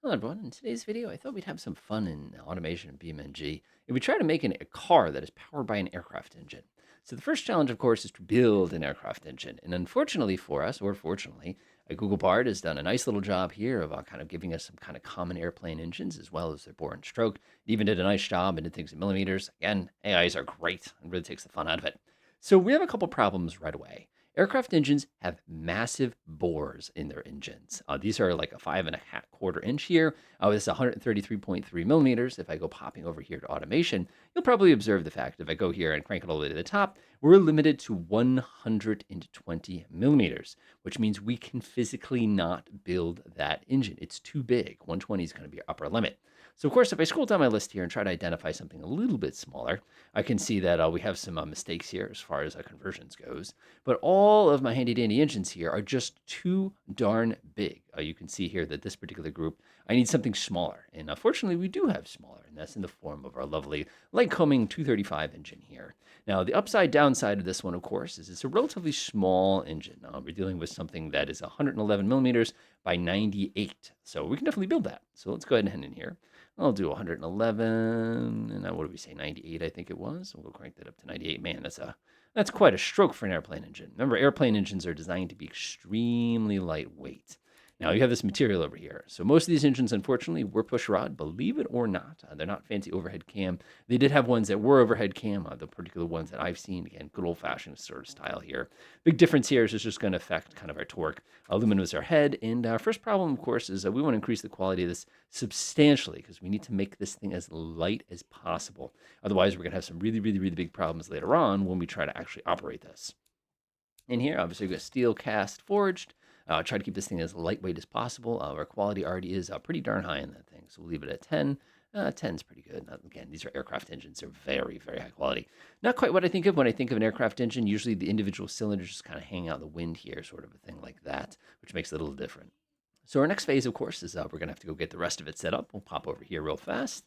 Hello everyone, in today's video I thought we'd have some fun in automation in BeamNG and we try to make a car that is powered by an aircraft engine. So the first challenge of course is to build an aircraft engine, and unfortunately for us, or fortunately, Google Bard has done a nice little job here of kind of giving us some kind of common airplane engines as well as their bore and stroke. It even did a nice job and did things in millimeters. Again, AIs are great and really takes the fun out of it. So we have a couple problems right away. Aircraft engines have massive bores in their engines. These are like a 5.25 inch here. This is 133.3 millimeters. If I go popping over here to automation, you'll probably observe the fact if I go here and crank it all the way to the top, we're limited to 120 millimeters, which means we can physically not build that engine. It's too big. 120 is going to be our upper limit. So of course, if I scroll down my list here and try to identify something a little bit smaller, I can see that we have some mistakes here as far as conversions goes. But all of my handy dandy engines here are just too darn big. You can see here that this particular group, I need something smaller. And fortunately, we do have smaller, and that's in the form of our lovely Lycoming 235 engine here. Now, the upside downside of this one, of course, is it's a relatively small engine. We're dealing with something that is 111 millimeters by 98. So we can definitely build that. So let's go ahead and head in here. I'll do 111, and what did we say, 98, I think it was. We'll crank that up to 98. Man, that's quite a stroke for an airplane engine. Remember, airplane engines are designed to be extremely lightweight. Now, you have this material over here. So most of these engines, unfortunately, were push rod, believe it or not. They're not fancy overhead cam. They did have ones that were overhead cam, the particular ones that I've seen. Again, good old-fashioned sort of style here. Big difference here is it's just going to affect kind of our torque. Aluminum is our head. And our first problem, of course, is we want to increase the quality of this substantially because we need to make this thing as light as possible. Otherwise, we're going to have some really, really, really big problems later on when we try to actually operate this. In here, obviously, we've got steel cast forged. Try to keep this thing as lightweight as possible. Our quality already is pretty darn high in that thing, so we'll leave it at 10. 10 is pretty good. Again, these are aircraft engines. They're very, very high quality. Not quite what I think of when I think of an aircraft engine. Usually the individual cylinders just kind of hang out in the wind here, sort of a thing like that, which makes it a little different. So our next phase, of course, is we're going to have to go get the rest of it set up. We'll pop over here real fast.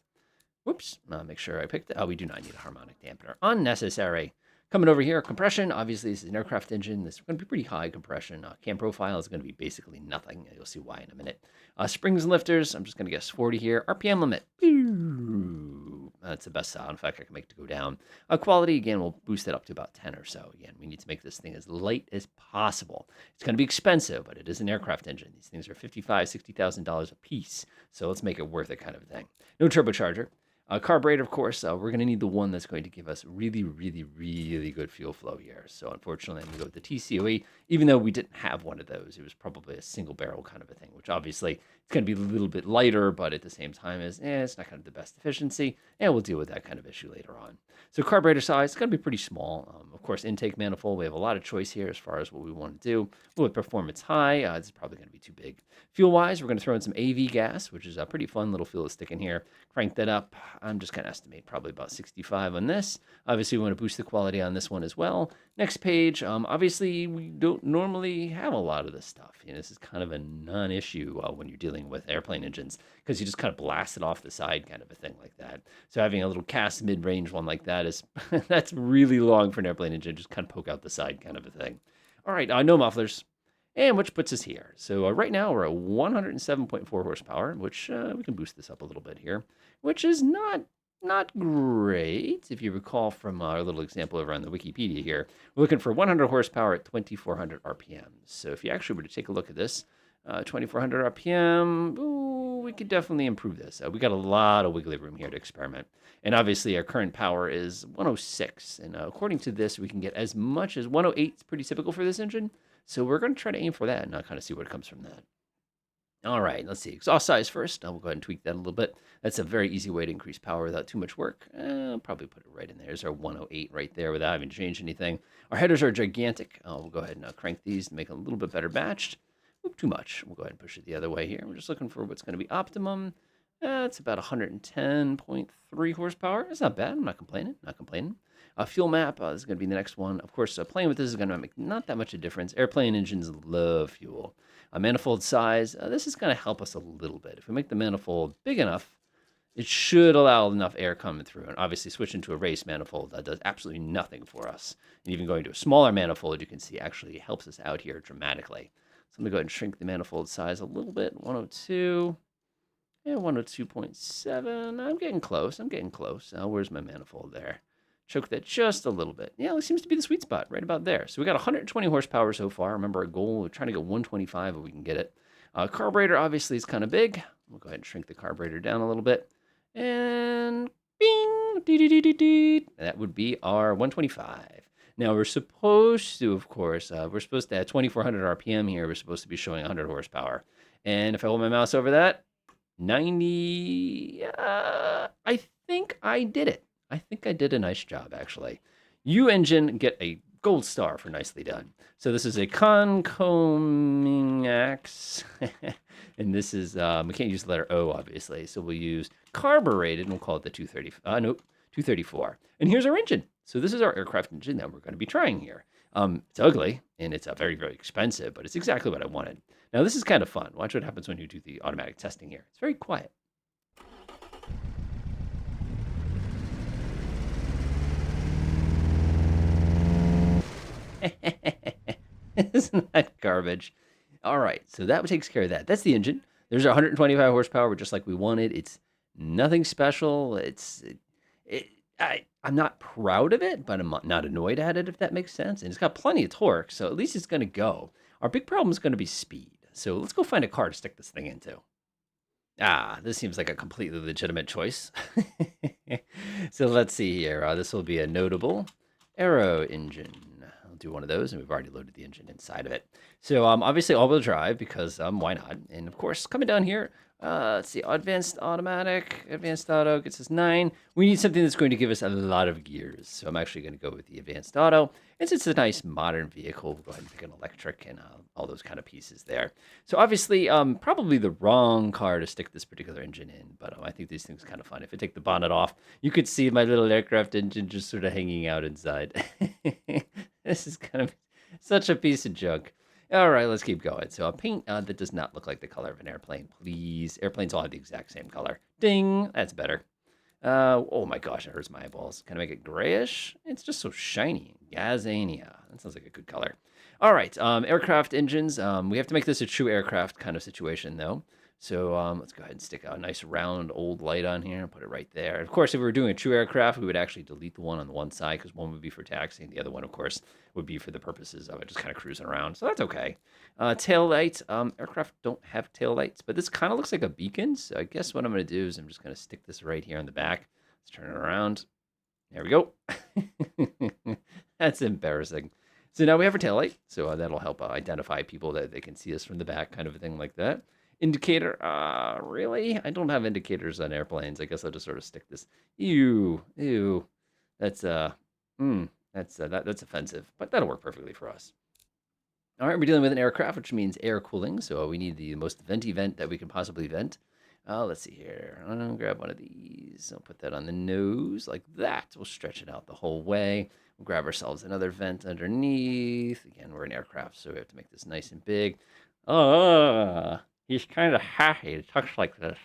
Whoops, make sure I picked it. Oh, we do not need a harmonic dampener. Unnecessary. Coming over here, compression. Obviously, this is an aircraft engine. This is going to be pretty high compression. Cam profile is going to be basically nothing. You'll see why in a minute. Springs and lifters, I'm just going to guess 40 here. RPM limit. That's the best sound effect I can make to go down. Quality, again, we'll boost it up to about 10 or so. Again, we need to make this thing as light as possible. It's going to be expensive, but it is an aircraft engine. These things are $55,000, $60,000 a piece. So let's make it worth it kind of thing. No turbocharger. Carburetor, of course, we're going to need the one that's going to give us really, really, really good fuel flow here. So unfortunately, I'm going to go with the TCOE, even though we didn't have one of those. It was probably a single barrel kind of a thing, which obviously it's going to be a little bit lighter, but at the same time it's not kind of the best efficiency, and we'll deal with that kind of issue later on. So carburetor size, it's going to be pretty small. Of course, intake manifold, we have a lot of choice here as far as what we want to do. With performance high, this is probably going to be too big. Fuel-wise, we're going to throw in some AV gas, which is a pretty fun little fuel to stick in here. Crank that up. I'm just going to estimate probably about 65 on this. Obviously, we want to boost the quality on this one as well. Next page, obviously, we don't normally have a lot of this stuff. This is kind of a non-issue when you're dealing with airplane engines because you just kind of blast it off the side kind of a thing like that. So having a little cast mid-range one like that is that's really long for an airplane engine. Just kind of poke out the side kind of a thing. All right, no mufflers. And which puts us here. So right now we're at 107.4 horsepower, which we can boost this up a little bit here, which is not great. If you recall from our little example over on the Wikipedia here, we're looking for 100 horsepower at 2,400 RPM. So if you actually were to take a look at this, 2,400 RPM, ooh, we could definitely improve this. We got a lot of wiggly room here to experiment. And obviously our current power is 106. And according to this, we can get as much as 108. It's pretty typical for this engine. So we're going to try to aim for that and kind of see what comes from that. All right, let's see. Exhaust size first. We'll go ahead and tweak that a little bit. That's a very easy way to increase power without too much work. I'll probably put it right in there. There's our 108 right there without having to change anything. Our headers are gigantic. We'll go ahead and crank these to make it a little bit better matched. Oop, too much. We'll go ahead and push it the other way here. We're just looking for what's going to be optimum. It's about 110.3 horsepower. It's not bad. I'm not complaining. Not complaining. Fuel map is going to be the next one. Of course, playing with this is going to make not that much of a difference. Airplane engines love fuel. Manifold size, this is going to help us a little bit. If we make the manifold big enough, it should allow enough air coming through. And obviously, switching to a race manifold does absolutely nothing for us. And even going to a smaller manifold, you can see, actually helps us out here dramatically. So I'm going to go ahead and shrink the manifold size a little bit, 102. And 102.7. I'm getting close. I'm getting close. Where's my manifold there? Choke that just a little bit. Yeah, it seems to be the sweet spot right about there. So we got 120 horsepower so far. Remember our goal, we're trying to get 125 if we can get it. Carburetor obviously is kind of big. We'll go ahead and shrink the carburetor down a little bit. And bing, dee, dee, dee, dee, dee. That would be our 125. Now we're supposed to, of course, we're supposed to at 2400 RPM here, we're supposed to be showing 100 horsepower. And if I hold my mouse over that, 90. I think I did it. I think I did a nice job, actually. You engine get a gold star for nicely done. So this is a concoming axe. And this is, we can't use the letter O, obviously. So we'll use carbureted, and we'll call it the 230, nope, 234. And here's our engine. So this is our aircraft engine that we're going to be trying here. It's ugly, and it's very, very expensive, but it's exactly what I wanted. Now, this is kind of fun. Watch what happens when you do the automatic testing here. It's very quiet. Isn't that garbage? All right, so that takes care of that. That's the engine. There's 125 horsepower, just like we wanted. It's nothing special. I'm not proud of it, but I'm not annoyed at it, if that makes sense. And it's got plenty of torque, so at least it's going to go. Our big problem is going to be speed. So let's go find a car to stick this thing into. This seems like a completely legitimate choice. So let's see here. This will be a notable aero engine. I'll do one of those, and we've already loaded the engine inside of it. So obviously all-wheel drive, because why not? And of course, coming down here, let's see, advanced automatic, advanced auto gets us 9. We need something that's going to give us a lot of gears. So I'm actually going to go with the advanced auto. And since it's a nice modern vehicle, we'll go ahead and pick an electric and all those kind of pieces there. So obviously, probably the wrong car to stick this particular engine in, but I think these things are kind of fun. If I take the bonnet off, you could see my little aircraft engine just sort of hanging out inside. This is kind of such a piece of junk. All right, let's keep going. So a paint that does not look like the color of an airplane, please. Airplanes all have the exact same color. Ding, that's better. Oh my gosh, it hurts my eyeballs. Can I make it grayish? It's just so shiny. Gazania. That sounds like a good color. All right, aircraft engines. We have to make this a true aircraft kind of situation, though. So let's go ahead and stick a nice round old light on here and put it right there. Of course, if we were doing a true aircraft, we would actually delete the one on the one side because one would be for taxiing. The other one, of course, would be for the purposes of it just kind of cruising around. So that's okay. Tail light. Aircraft don't have tail lights, but this kind of looks like a beacon. So I guess what I'm going to do is I'm just going to stick this right here on the back. Let's turn it around. There we go. That's embarrassing. So now we have our tail light. So that'll help identify people that they can see us from the back, kind of a thing like that. Indicator, really? I don't have indicators on airplanes. I guess I'll just sort of stick this. Ew. That's that's offensive, but that'll work perfectly for us. All right, we're dealing with an aircraft, which means air cooling. So we need the most venty vent that we can possibly vent. Let's see here. I'll grab one of these. I'll put that on the nose like that. We'll stretch it out the whole way. We'll grab ourselves another vent underneath. Again, we're an aircraft, so we have to make this nice and big. He's kind of happy. It talks like this.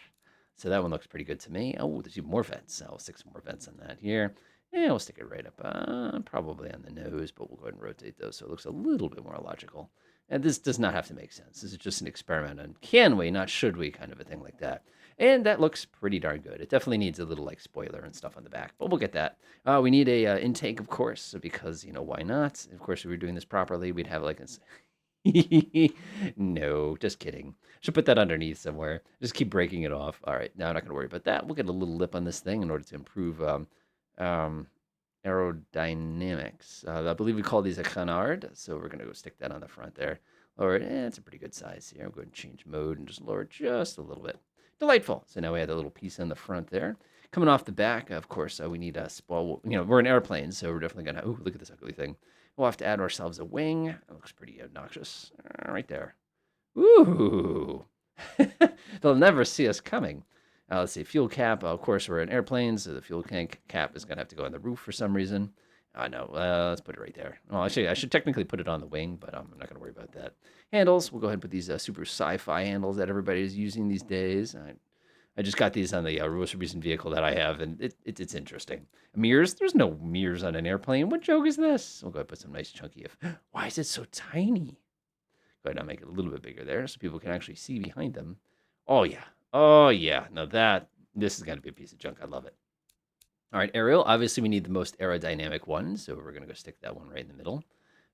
So that one looks pretty good to me. Oh, there's even more vents. I'll stick some more vents on that here. And we'll stick it right up, probably on the nose, but we'll go ahead and rotate those so it looks a little bit more logical. And this does not have to make sense. This is just an experiment on can we, not should we, kind of a thing like that. And that looks pretty darn good. It definitely needs a little like spoiler and stuff on the back, but we'll get that. We need a intake, of course, because, why not? Of course, if we were doing this properly, we'd have like a... No, just kidding. Should put that underneath somewhere. Just keep breaking it off. All right, now I'm not going to worry about that. We'll get a little lip on this thing in order to improve aerodynamics. I believe we call these a canard, so we're going to go stick that on the front there. Lower it. It's a pretty good size here. I'm going to change mode and just lower it just a little bit. Delightful. So now we have a little piece on the front there. Coming off the back, of course, we need a spoil. We're an airplane, so we're definitely going to... Ooh, look at this ugly thing. We'll have to add ourselves a wing. That looks pretty obnoxious. Right there. Ooh. They'll never see us coming. Let's see, fuel cap. Of course, we're in airplanes, so the fuel tank cap is going to have to go on the roof for some reason. No, let's put it right there. Well, actually, I should technically put it on the wing, but I'm not going to worry about that. Handles, we'll go ahead and put these super sci-fi handles that everybody is using these days. I just got these on the most recent vehicle that I have, and it's interesting. Mirrors? There's no mirrors on an airplane. What joke is this? We'll go ahead and put some nice chunky... Why is it so tiny? Go ahead and make it a little bit bigger there so people can actually see behind them. Oh, yeah. Oh, yeah. No, this is going to be a piece of junk. I love it. All right, aerial. Obviously, we need the most aerodynamic one, so we're going to go stick that one right in the middle.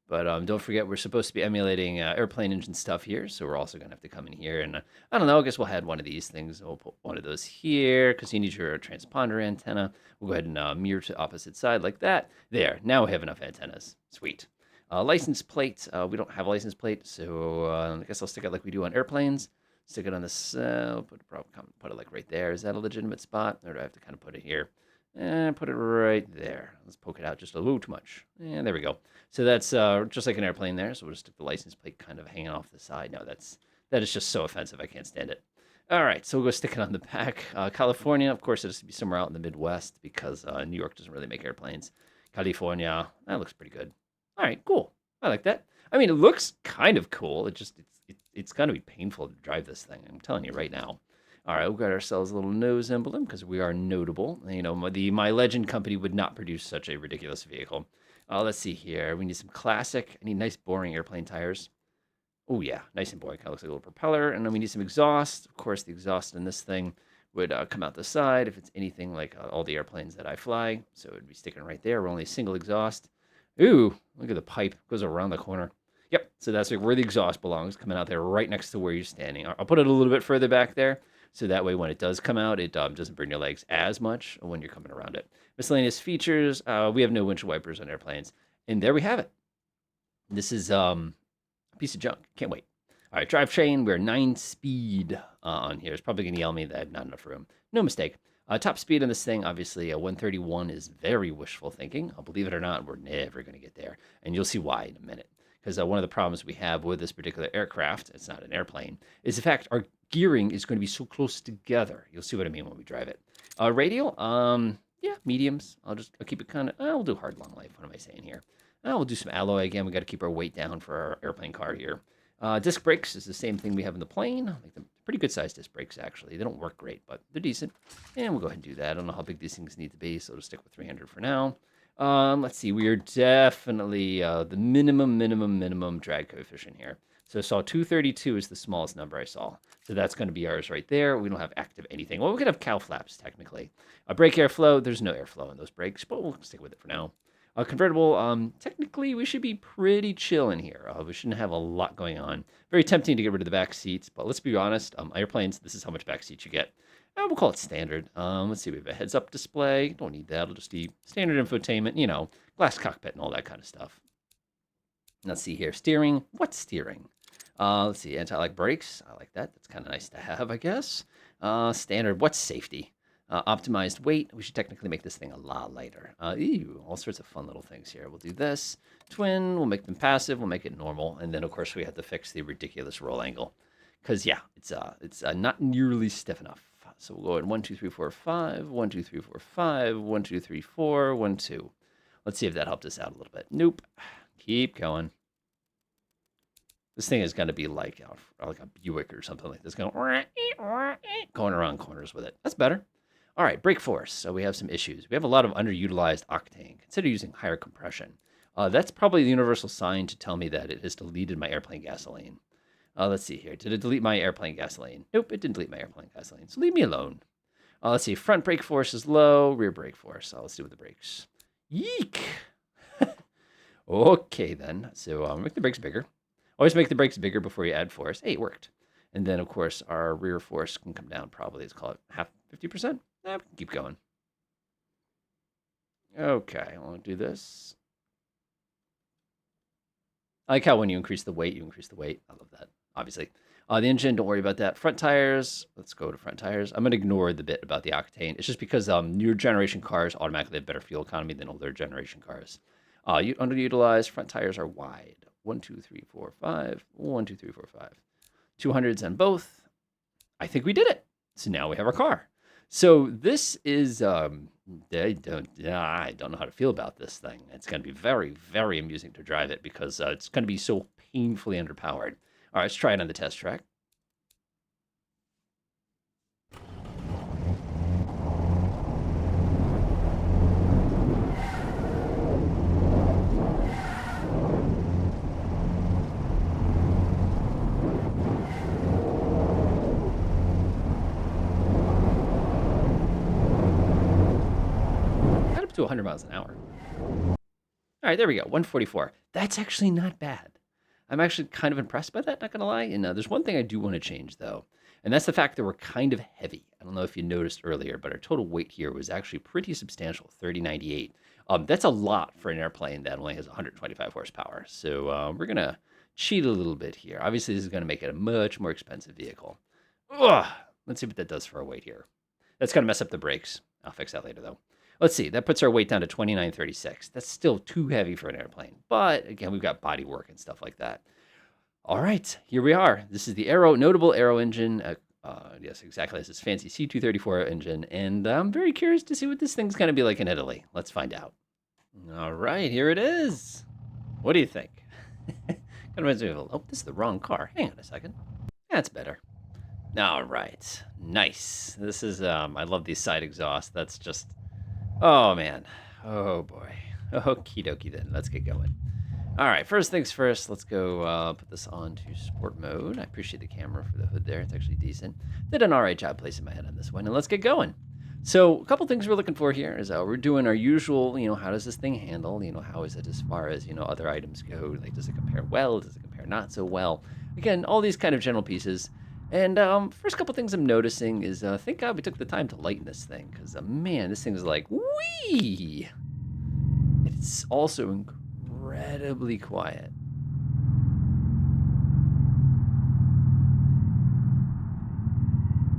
But don't forget, we're supposed to be emulating airplane engine stuff here, so we're also going to have to come in here. And I don't know, I guess we'll add one of these things. We'll put one of those here because you need your transponder antenna. We'll go ahead and mirror to the opposite side like that. There, now we have enough antennas. Sweet. License plate. We don't have a license plate, so I guess I'll stick it like we do on airplanes. Stick it on this, put it like right there. Is that a legitimate spot? Or do I have to kind of put it here? And put it right there. Let's poke it out just a little too much. And there we go. So that's just like an airplane there. So we'll just stick the license plate kind of hanging off the side. No, that is just so offensive. I can't stand it. All right, so we'll go stick it on the back. California, of course, it has to be somewhere out in the Midwest because New York doesn't really make airplanes. California, that looks pretty good. All right, cool. I like that. I mean, it looks kind of cool. It's going to be painful to drive this thing. I'm telling you right now. All right, we've got ourselves a little nose emblem because we are notable. You know, my Legend company would not produce such a ridiculous vehicle. Let's see here. We need some classic. I need nice, boring airplane tires. Oh, yeah, nice and boring. Kind of looks like a little propeller. And then we need some exhaust. Of course, the exhaust in this thing would come out the side if it's anything like all the airplanes that I fly. So it would be sticking right there. We're only a single exhaust. Ooh, look at the pipe. It goes around the corner. Yep, so that's like where the exhaust belongs, coming out there right next to where you're standing. I'll put it a little bit further back there, so that way when it does come out, it doesn't burn your legs as much when you're coming around it. Miscellaneous features, we have no windshield wipers on airplanes. And there we have it. This is a piece of junk. Can't wait. All right, drivetrain, we're 9-speed on here. It's probably going to yell at me that I have not enough room. No mistake. Top speed on this thing, obviously, 131 is very wishful thinking. Believe it or not, we're never going to get there. And you'll see why in a minute. Because one of the problems we have with this particular aircraft, it's not an airplane, is the fact our gearing is going to be so close together. You'll see what I mean when we drive it. Radial, yeah, mediums. I'll keep it kind of, I'll do hard long life. What am I saying here? We'll do some alloy again. We got to keep our weight down for our airplane car here. Disc brakes is the same thing we have in the plane. Like them pretty good sized disc brakes, actually. They don't work great, but they're decent. And we'll go ahead and do that. I don't know how big these things need to be, so we'll stick with 300 for now. Let's see. We are definitely the minimum drag coefficient here. So I saw 232 is the smallest number I saw. So that's going to be ours right there. We don't have active anything. Well, we could have cow flaps, technically. Brake airflow, there's no airflow in those brakes, but we'll stick with it for now. Convertible, technically we should be pretty chill in here. We shouldn't have a lot going on. Very tempting to get rid of the back seats, but let's be honest, airplanes, this is how much back seats you get. We'll call it standard. Let's see, we have a heads-up display. Don't need that. It'll just be standard infotainment, you know, glass cockpit and all that kind of stuff. Let's see here. Steering. What's steering? Let's see. Anti-lock brakes. I like that. That's kind of nice to have, I guess. Standard. What's safety? Optimized weight. We should technically make this thing a lot lighter. All sorts of fun little things here. We'll do this. Twin. We'll make them passive. We'll make it normal. And then, of course, we have to fix the ridiculous roll angle. Because, yeah, it's not nearly stiff enough. So we'll go at 1, 2, 3, 4, 5, 1, 2, 3, 4, 5, 1, 2, 3, 4, 1, 2. Let's see if that helped us out a little bit. Nope. Keep going. This thing is going to be like a Buick or something like this, going around corners with it. That's better. All right, brake force. So we have some issues. We have a lot of underutilized octane. Consider using higher compression. That's probably the universal sign to tell me that it has deleted my airplane gasoline. Let's see here. Did it delete my airplane gasoline? Nope, it didn't delete my airplane gasoline. So leave me alone. Let's see. Front brake force is low. Rear brake force. Let's do with the brakes. Yeek. Okay, then. So make the brakes bigger. Always make the brakes bigger before you add force. Hey, it worked. And then, of course, our rear force can come down probably. Let's call it half, 50%. Keep going. Okay, I'll do this. I like how when you increase the weight, you increase the weight. I love that, obviously. The engine, don't worry about that. Front tires, let's go to front tires. I'm going to ignore the bit about the octane. It's just because newer generation cars automatically have better fuel economy than older generation cars. Underutilized, front tires are wide. 1, 2, 3, 4, 5. 1, 2, 3, 4, 5. 200s on both. I think we did it. So now we have our car. So this is, I don't know how to feel about this thing. It's going to be very, very amusing to drive it because it's going to be so painfully underpowered. All right, let's try it on the test track. up to 100 miles an hour. All right, there we go, 144. That's actually not bad. I'm actually kind of impressed by that, not gonna lie. And there's one thing I do want to change though, and that's the fact that we're kind of heavy. I don't know if you noticed earlier, but our total weight here was actually pretty substantial, 3098. That's a lot for an airplane that only has 125 horsepower. So we're gonna cheat a little bit here. Obviously, this is gonna make it a much more expensive vehicle. Ugh. Let's see what that does for our weight here. That's gonna mess up the brakes. I'll fix that later though. Let's see, that puts our weight down to 2936. That's still too heavy for an airplane. But again, we've got body work and stuff like that. All right, here we are. This is the Aero, notable Aero engine. Yes, exactly. This is fancy C234 engine. And I'm very curious to see what this thing's going to be like in Italy. Let's find out. All right, here it is. What do you think? Kind of reminds me of, oh, this is the wrong car. Hang on a second. That's better. All right, nice. This is, I love these side exhausts. That's just, oh man. Oh boy. Okie dokie then. Let's get going. All right, first things first, let's go put this on to sport mode. I appreciate the camera for the hood there. It's actually decent. Did an all right job placing my head on this one, and let's get going. So a couple things we're looking for here is we're doing our usual, how does this thing handle? How is it as far as, other items go? Like, does it compare well? Does it compare not so well? Again, all these kind of general pieces. And first couple things I'm noticing is, thank God we took the time to lighten this thing, because, man, this thing is like, wee! It's also incredibly quiet.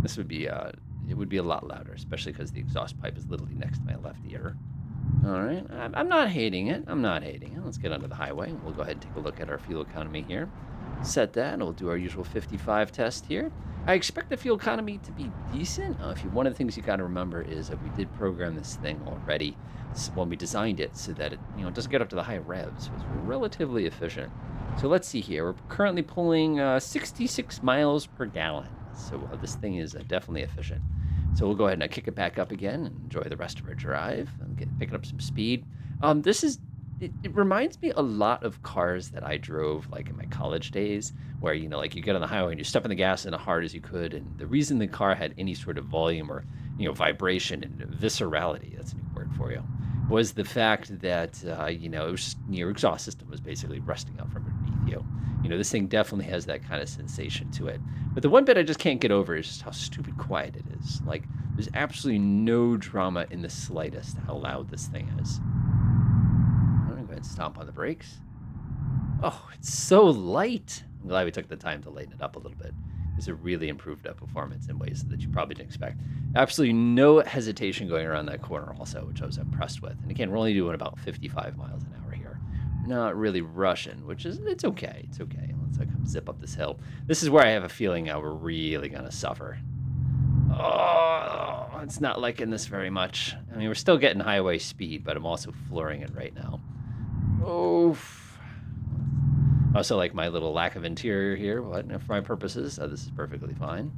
This would be, it would be a lot louder, especially because the exhaust pipe is literally next to my left ear. All right, I'm not hating it. I'm not hating it. Let's get onto the highway. We'll go ahead and take a look at our fuel economy here. Set that, and we'll do our usual 55 test here. I expect the fuel economy to be decent. One of the things you got to remember is that we did program this thing already when we designed it so that it, doesn't get up to the high revs. So it's relatively efficient. So let's see here. We're currently pulling 66 miles per gallon. So this thing is definitely efficient. So we'll go ahead and kick it back up again and enjoy the rest of our drive and picking up some speed. It reminds me a lot of cars that I drove like in my college days where, like you get on the highway and you step on the gas as hard as you could. And the reason the car had any sort of volume or, vibration and viscerality, that's a new word for you, was the fact that, it was just, your exhaust system was basically rusting out from underneath you. This thing definitely has that kind of sensation to it. But the one bit I just can't get over is just how stupid quiet it is. Like, there's absolutely no drama in the slightest how loud this thing is. I'm going to go ahead and stomp on the brakes. Oh, it's so light. I'm glad we took the time to lighten it up a little bit. It's a really improved performance in ways that you probably didn't expect. Absolutely no hesitation going around that corner also, which I was impressed with. And again, we're only doing about 55 miles an hour here. Not really rushing, which is, it's okay. It's okay. Let's come zip up this hill. This is where I have a feeling we're really going to suffer. Oh, it's not liking this very much. I mean, we're still getting highway speed, but I'm also flooring it right now. Oof. Also, like my little lack of interior here, but for my purposes, this is perfectly fine.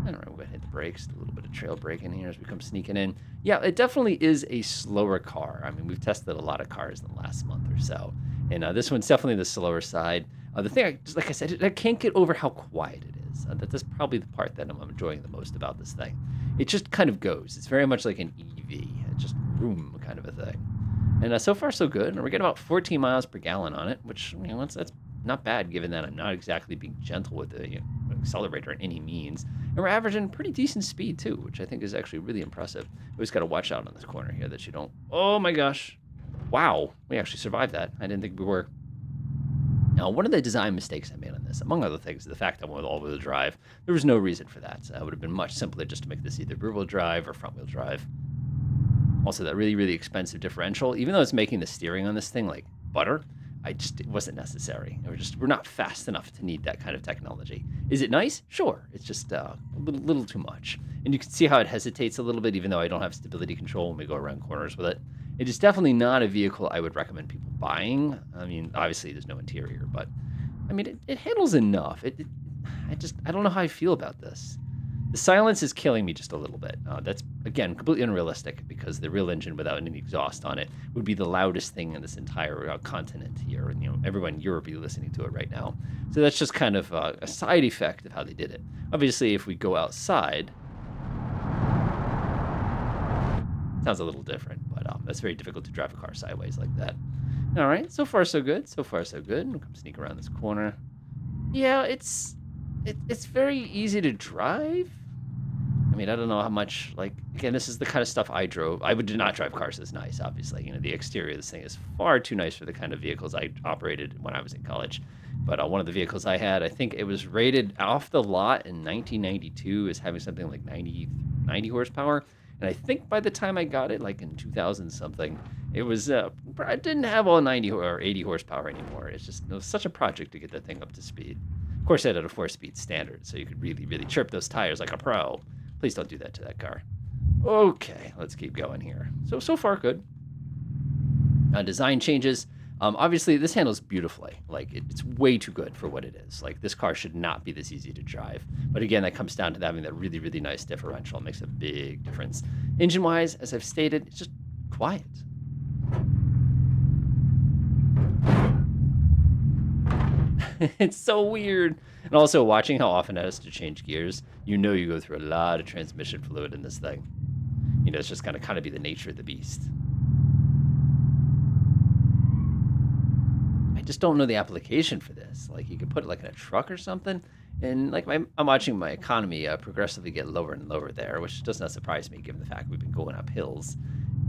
I don't know, we're going to hit the brakes, a little bit of trail braking here as we come sneaking in. Yeah, it definitely is a slower car. I mean, we've tested a lot of cars in the last month or so, and this one's definitely the slower side. The thing, like I said, I can't get over how quiet it is. That's probably the part that I'm enjoying the most about this thing. It just kind of goes. It's very much like an EV. It's just room kind of a thing. And so far, so good. And we're getting about 14 miles per gallon on it, which, that's not bad given that I'm not exactly being gentle with the accelerator in any means. And we're averaging pretty decent speed, too, which I think is actually really impressive. We just got to watch out on this corner here that you don't... Oh, my gosh. Wow. We actually survived that. I didn't think we were. Now, one of the design mistakes I made on this, among other things, is the fact that I went all-wheel drive. There was no reason for that. So it would have been much simpler just to make this either rear-wheel drive or front-wheel drive. Also, that really, really expensive differential, even though it's making the steering on this thing like butter, it wasn't necessary. We're not fast enough to need that kind of technology. Is it nice? Sure. It's just a little too much. And you can see how it hesitates a little bit, even though I don't have stability control when we go around corners with it. It is definitely not a vehicle I would recommend people buying. I mean, obviously there's no interior, but I mean, it handles enough. I don't know how I feel about this. The silence is killing me just a little bit. That's, again, completely unrealistic because the real engine without any exhaust on it would be the loudest thing in this entire continent here. And, everyone in Europe is listening to it right now. So that's just kind of a side effect of how they did it. Obviously, if we go outside, it sounds a little different, but That's very difficult to drive a car sideways like that. All right, so far so good. So far so good. We'll come sneak around this corner. Yeah, it's very easy to drive. I mean, I don't know how much, like, again, this is the kind of stuff I drove. I would not drive cars this nice, obviously. You know, the exterior of this thing is far too nice for the kind of vehicles I operated when I was in college. But one of the vehicles I had, I think it was rated off the lot in 1992 as having something like 90 horsepower. And I think by the time I got it, like in 2000 something, it was, I didn't have all 90 or 80 horsepower anymore. It was such a project to get that thing up to speed. Of course, I had a 4-speed standard, so you could really, really chirp those tires like a pro. Please don't do that to that car. Okay, let's keep going here. So far, good. Design changes. Obviously, this handles beautifully. Like, it's way too good for what it is. Like, this car should not be this easy to drive. But again, that comes down to having that really, really nice differential. It makes a big difference. Engine-wise, as I've stated, it's just quiet. It's so weird. And also, watching how often it has to change gears, you know you go through a lot of transmission fluid in this thing. You know, it's just going to kind of be the nature of the beast. I just don't know the application for this. Like, you could put it like in a truck or something. And like I'm watching my economy progressively get lower and lower there, which does not surprise me given the fact we've been going up hills.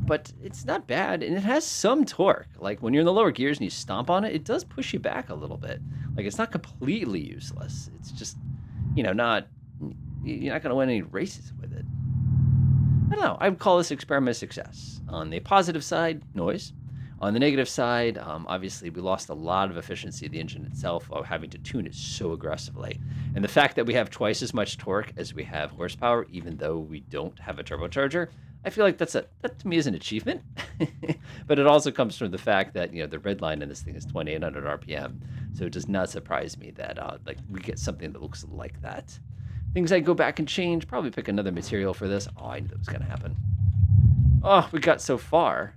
But it's not bad, and it has some torque. Like, when you're in the lower gears and you stomp on it, it does push you back a little bit. Like, it's not completely useless. It's just, you know, you're not going to win any races with it. I don't know. I would call this experiment a success. On the positive side, noise. On the negative side, obviously, we lost a lot of efficiency of the engine itself while having to tune it so aggressively. And the fact that we have twice as much torque as we have horsepower, even though we don't have a turbocharger, I feel like that to me is an achievement. But it also comes from the fact that, you know, the red line in this thing is 2,800 RPM. So it does not surprise me that like we get something that looks like that. Things I'd go back and change, probably pick another material for this. Oh, I knew that was going to happen. Oh, we got so far.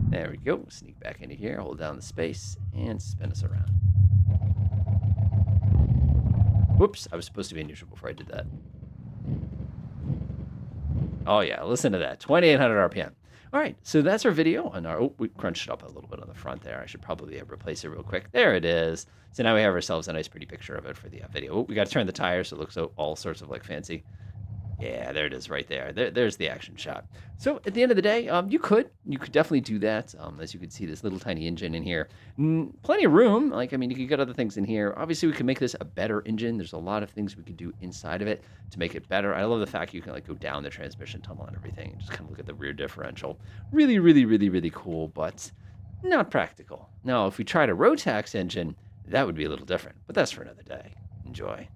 There we go. Sneak back into here, hold down the space, and spin us around. Whoops, I was supposed to be in neutral before I did that. Oh yeah, listen to that, 2,800 RPM. All right, so that's our video on our, we crunched it up a little bit on the front there. I should probably replace it real quick. There it is. So now we have ourselves a nice pretty picture of it for the video. Oh, we got to turn the tires so it looks all sorts of like fancy. Yeah, there it is right there. There's the action shot. So at the end of the day, you could definitely do that. As you can see, this little tiny engine in here, plenty of room. Like, I mean, you could get other things in here. Obviously, we could make this a better engine. There's a lot of things we could do inside of it to make it better. I love the fact you can like go down the transmission tunnel and everything, and just kind of look at the rear differential. Really, really, really, really cool, but not practical. Now, if we tried a Rotax engine, that would be a little different. But that's for another day. Enjoy.